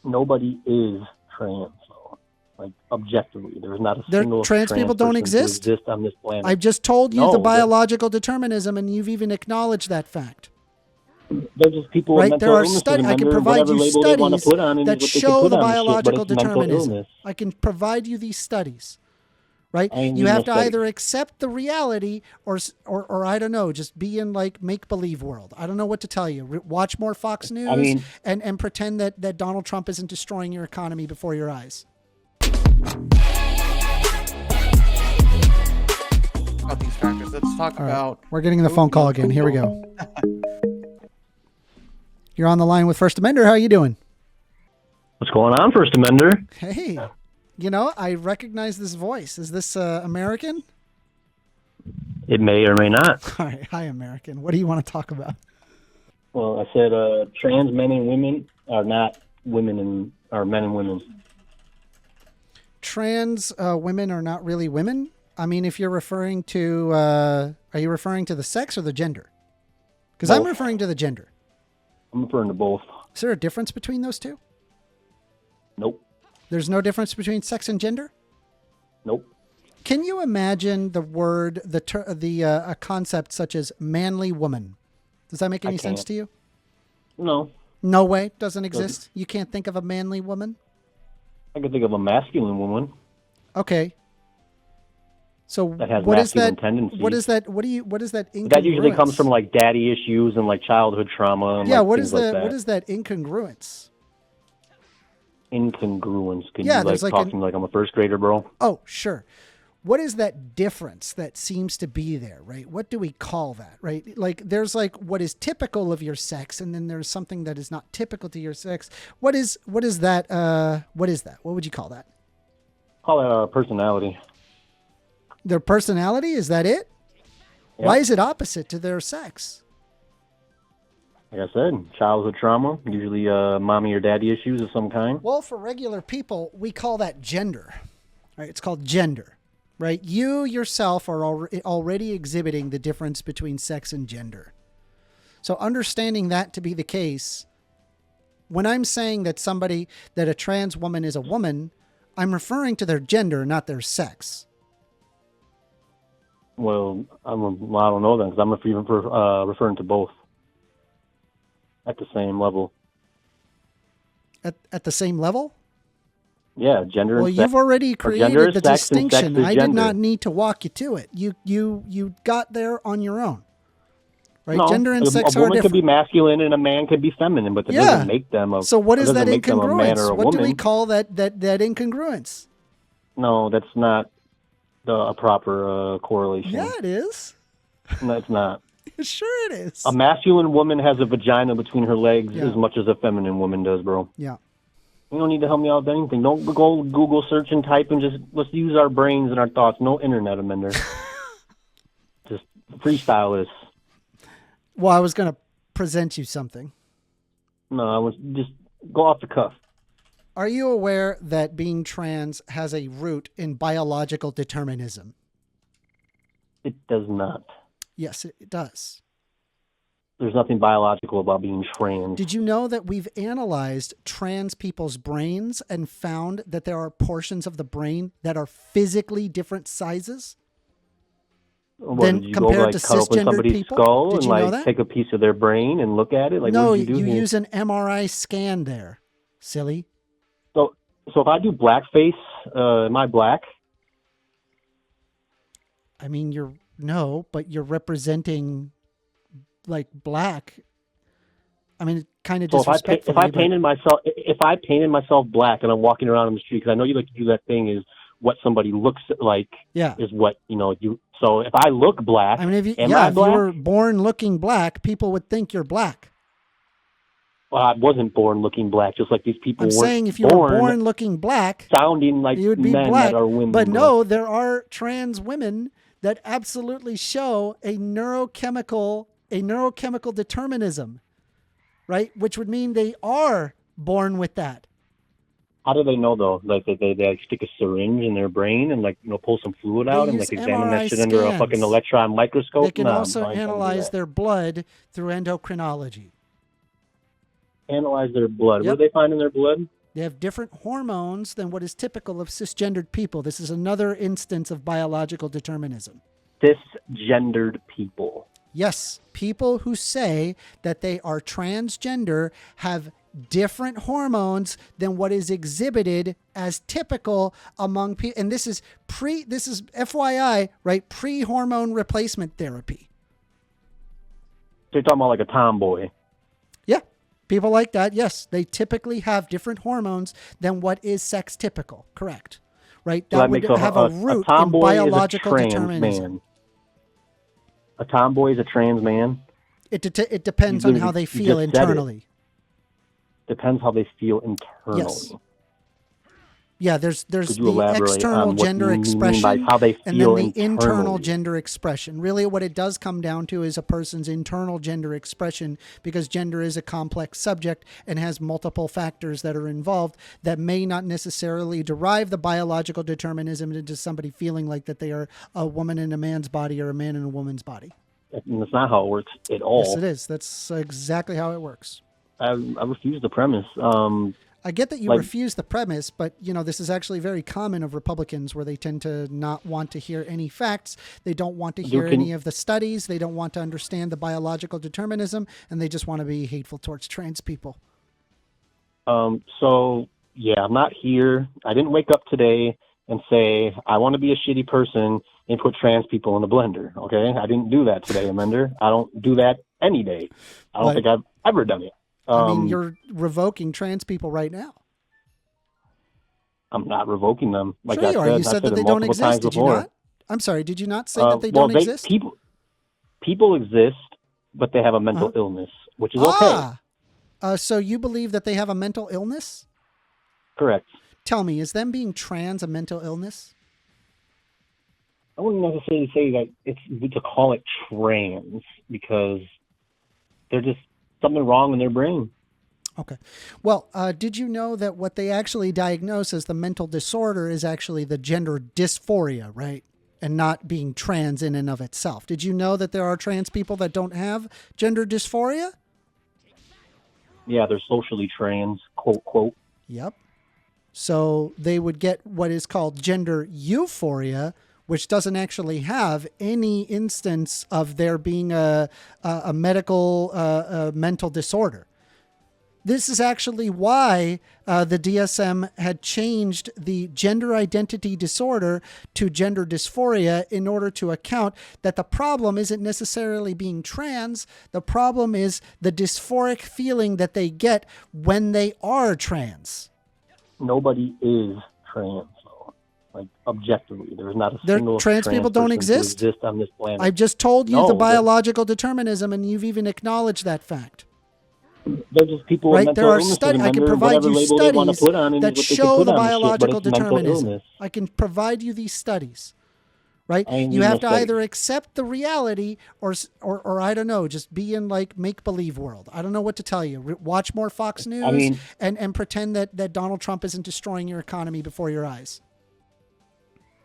Nobody is trans, though. Like, objectively. There's not a single trans people don't exist on this planet. I've just told you the biological determinism, and you've even acknowledged that fact. They're just people with mental illnesses. I can provide you studies that show the biological determinism. I can provide you these studies, right? You have to either accept the reality or I don't know, just be in like make-believe world. I don't know what to tell you. Watch more Fox News and pretend that Donald Trump isn't destroying your economy before your eyes. About these factors. Let's talk about... We're getting the phone call again. Here we go. You're on the line with First Amender. How are you doing? What's going on, First Amender? Hey, I recognize this voice. Is this American? It may or may not. All right. Hi, American. What do you want to talk about? Well, I said trans men and women are not women and are men and women. Trans women are not really women? I mean, if you're referring to, are you referring to the sex or the gender? Because I'm referring to the gender. I'm referring to both. Is there a difference between those two? Nope. There's no difference between sex and gender? Nope. Can you imagine the word, a concept such as manly woman? Does that make any sense to you? No. No way? Doesn't exist? You can't think of a manly woman? I can think of a masculine woman. Okay. So that has what masculine is that? tendencies. What is that? What is that? That usually comes from like daddy issues and like childhood trauma. And what is that? What is that incongruence? Incongruence. Can you talk to me like I'm a first grader, bro? Oh, sure. What is that difference that seems to be there, right? What do we call that, right? Like there's like what is typical of your sex, and then there's something that is not typical to your sex. What is that? What is that? What would you call that? Call that personality. Their personality? Is that it? Yep. Why is it opposite to their sex? Like I said, childhood trauma, usually mommy or daddy issues of some kind. Well, for regular people, we call that gender, right? It's called gender, right? You yourself are already exhibiting the difference between sex and gender. So understanding that to be the case, when I'm saying that a trans woman is a woman, I'm referring to their gender, not their sex. Well, I don't know then, because I'm referring to both at the same level. At the same level? Yeah, gender. Well, you've already created the distinction. I did not need to walk you to it. You got there on your own. Right? No, gender and sex are different. A woman could be masculine and a man could be feminine, but that doesn't make them a. So what is that incongruence? What do we call that incongruence? No, that's not a proper correlation. Yeah, it is. No, it's not. Sure it is. A masculine woman has a vagina between her legs as much as a feminine woman does, bro. Yeah. You don't need to help me out with anything. Don't go Google search and type and let's use our brains and our thoughts. No internet, Amender. Just freestyle this. Well, I was going to present you something. No, I was just go off the cuff. Are you aware that being trans has a root in biological determinism? It does not. Yes, it does. There's nothing biological about being trans. Did you know that we've analyzed trans people's brains and found that there are portions of the brain that are physically different sizes? Then compared to cisgender people? Skull Did you know that? Take a piece of their brain and look at it? Like, no, what do you use an MRI scan there, silly. So if I do blackface, am I black? I mean, but you're representing like black. I mean, it kind of disrespectful. If I painted myself black and I'm walking around on the street, because I know you like to do that thing, is what somebody looks like. Yeah. Is what you. So if I look black, I mean, if you were born looking black, people would think you're black. Well, I wasn't born looking black, just like these people. I'm saying if you were born looking black, sounding like you would be men black. That are women. But no, there are trans women that absolutely show a neurochemical determinism, right? Which would mean they are born with that. How do they know though? Like they stick a syringe in their brain and pull some fluid out and examine that shit under a fucking electron microscope. They can also analyze their blood through endocrinology. Analyze their blood. Yep. What do they find in their blood? They have different hormones than what is typical of cisgendered people. This is another instance of biological determinism. Cisgendered people. Yes, people who say that they are transgender have different hormones than what is exhibited as typical among people. And this is FYI, right? Pre-hormone replacement therapy. So you're talking about like a tomboy. Yeah, people like that. Yes, they typically have different hormones than what is sex typical. Correct. Right? So that would have a root in biological determinism. Man. A tomboy is a trans man? It depends on how they feel internally. Depends how they feel internally. Yes. Yeah, there's the elaborate external on what gender you mean expression by how they and feel then the internal internally? gender expression. Really what it does come down to is a person's internal gender expression, because gender is a complex subject and has multiple factors that are involved that may not necessarily derive the biological determinism into somebody feeling like that they are a woman in a man's body or a man in a woman's body. And that's not how it works at all. Yes, it is. That's exactly how it works. I refuse the premise. I get that you refuse the premise, but this is actually very common of Republicans, where they tend to not want to hear any facts. They don't want to hear any of the studies. They don't want to understand the biological determinism, and they just want to be hateful towards trans people. So yeah, I'm not here. I didn't wake up today and say, I want to be a shitty person and put trans people in the blender. Okay. I didn't do that today, Amender. I don't do that any day. I don't think I've ever done it. I mean, you're revoking trans people right now. I'm not revoking them. Like sure I you are. said, You said that they don't exist. Did you not? I'm sorry. Did you not say that they don't exist? People exist, but they have a mental illness, which is okay. So you believe that they have a mental illness? Correct. Tell me, is them being trans a mental illness? I wouldn't necessarily say that it's to call it trans, because they're just something wrong in their brain. Okay. Well, did you know that what they actually diagnose as the mental disorder is actually the gender dysphoria, right? And not being trans in and of itself. Did you know that there are trans people that don't have gender dysphoria? Yeah, they're socially trans, quote, quote. Yep. So they would get what is called gender euphoria, which doesn't actually have any instance of there being a medical mental disorder. This is actually why the DSM had changed the gender identity disorder to gender dysphoria, in order to account that the problem isn't necessarily being trans. The problem is the dysphoric feeling that they get when they are trans. Nobody is trans. Like, objectively, there's not a single trans people don't exist on this planet. I've just told you the biological determinism, and you've even acknowledged that fact. They're just people with mental illnesses. I can provide you studies that show the biological determinism. I can provide you these studies, right? You have to either accept the reality or I don't know, just be in like make-believe world. I don't know what to tell you. Watch more Fox News and pretend that Donald Trump isn't destroying your economy before your eyes.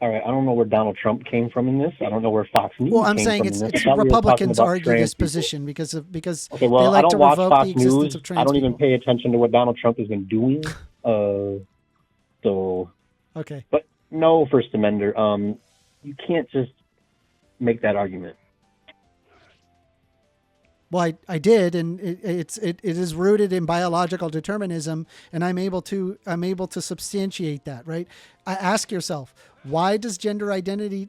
All right, I don't know where Donald Trump came from in this. I don't know where Fox News came from. Well, I'm saying it's Republicans argue this position because okay, well, they like I don't to watch revoke Fox the existence News. of trans I don't even people. pay attention to what Donald Trump has been doing. Okay. But no, First Amender, you can't just make that argument. Well, I did, and it is rooted in biological determinism, and I'm able to substantiate that, right? I ask yourself, why did gender identity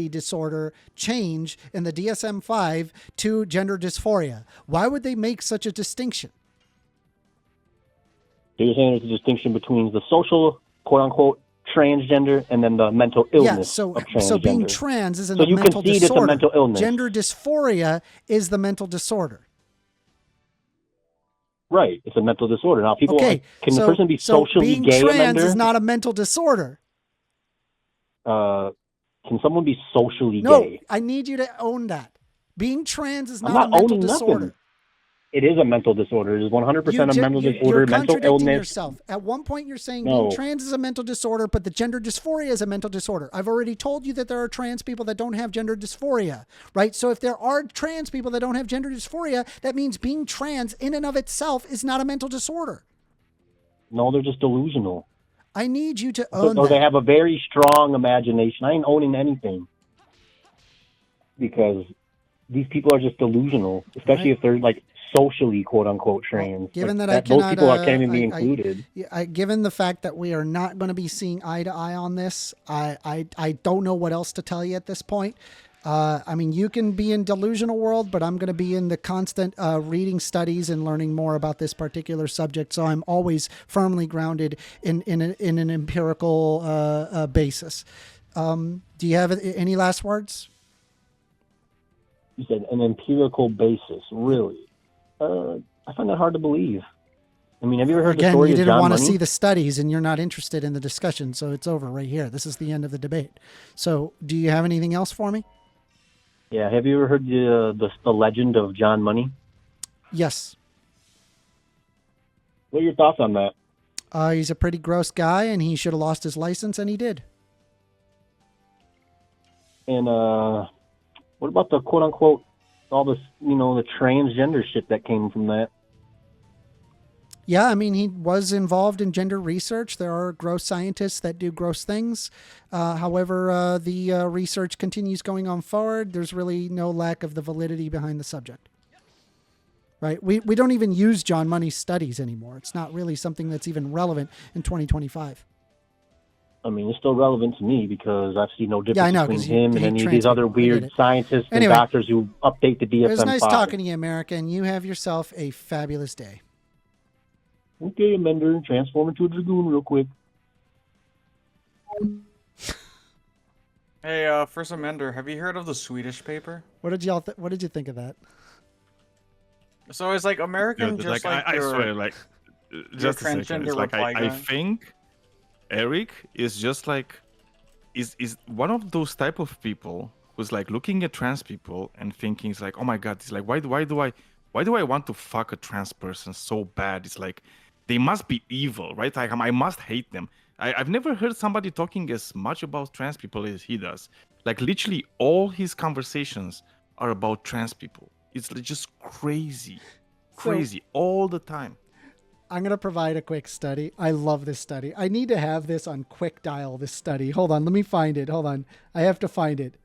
disorder change in the DSM-5 to gender dysphoria? Why would they make such a distinction? So you're saying there's a distinction between the social, quote unquote, transgender and then the mental illness of transgender. So being trans isn't a mental disorder. It's a mental illness. Gender dysphoria is the mental disorder. Right, it's a mental disorder. Now, people can the person be socially being gay? Being trans is not a mental disorder. Can someone be socially gay? No, I need you to own that. Being trans is not a mental disorder. Nothing. It is a mental disorder. It is 100% a mental disorder, you're mental contradicting illness. yourself. At one point, you're saying being trans is a mental disorder, but the gender dysphoria is a mental disorder. I've already told you that there are trans people that don't have gender dysphoria, right? So if there are trans people that don't have gender dysphoria, that means being trans in and of itself is not a mental disorder. No, they're just delusional. I need you to own Or that. they have a very strong imagination. I ain't owning anything. Because these people are just delusional, especially if they're like socially quote unquote trans. Given like that I those cannot, people can't even be included. Given the fact that we are not going to be seeing eye to eye on this, I don't know what else to tell you at this point. I mean, you can be in delusional world, but I'm going to be in the constant reading studies and learning more about this particular subject. So I'm always firmly grounded in an empirical basis. Do you have any last words? You said an empirical basis, really? I find that hard to believe. I mean, have you ever heard the story you of didn't John want to Money? see the studies, and you're not interested in the discussion, so it's over right here. This is the end of the debate. So, do you have anything else for me? Yeah, have you ever heard the legend of John Money? Yes. What are your thoughts on that? He's a pretty gross guy, and he should have lost his license, and he did. And what about the quote unquote all this, the transgender shit that came from that? Yeah, I mean, he was involved in gender research. There are gross scientists that do gross things. However, the research continues going on forward. There's really no lack of the validity behind the subject. Right? We don't even use John Money's studies anymore. It's not really something that's even relevant in 2025. I mean, it's still relevant to me because I've seen no difference Yeah, I know, between 'cause you him and hate any of trans these other people. I get weird it. scientists Anyway, and doctors who update the DSM-5. It was nice talking to you, America, and you have yourself a fabulous day. Okay, Amender, transform into a dragoon real quick. Hey, First Amender, have you heard of the Swedish paper? What did you think of that? So it's like American, Dude, just like, like I swear, like, just a second. transgender It's like reply I guy. think Eric is just like is one of those type of people who's like looking at trans people and thinking, it's like, oh my god, it's like why do I want to fuck a trans person so bad? It's like they must be evil, right? Like I must hate them. I've never heard somebody talking as much about trans people as he does. Like literally all his conversations are about trans people. It's just crazy all the time. I'm going to provide a quick study. I love this study. I need to have this on quick dial, this study. Hold on. Let me find it. Hold on. I have to find it.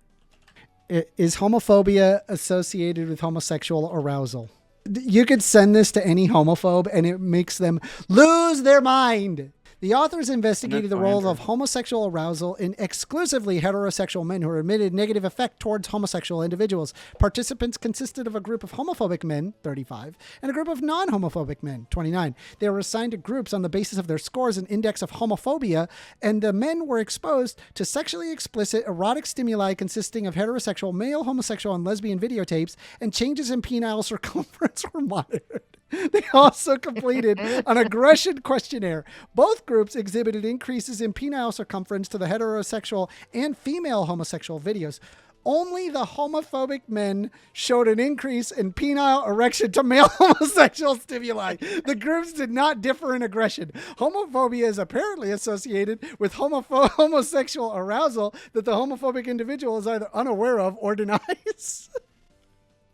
Is homophobia associated with homosexual arousal? You could send this to any homophobe and it makes them lose their mind. The authors investigated the role of homosexual arousal in exclusively heterosexual men who are admitted negative effect towards homosexual individuals. Participants consisted of a group of homophobic men, 35, and a group of non-homophobic men, 29. They were assigned to groups on the basis of their scores and index of homophobia, and the men were exposed to sexually explicit erotic stimuli consisting of heterosexual, male, homosexual, and lesbian videotapes, and changes in penile circumference were monitored. They also completed an aggression questionnaire. Both groups exhibited increases in penile circumference to the heterosexual and female homosexual videos. Only the homophobic men showed an increase in penile erection to male homosexual stimuli. The groups did not differ in aggression. Homophobia is apparently associated with homosexual arousal that the homophobic individual is either unaware of or denies.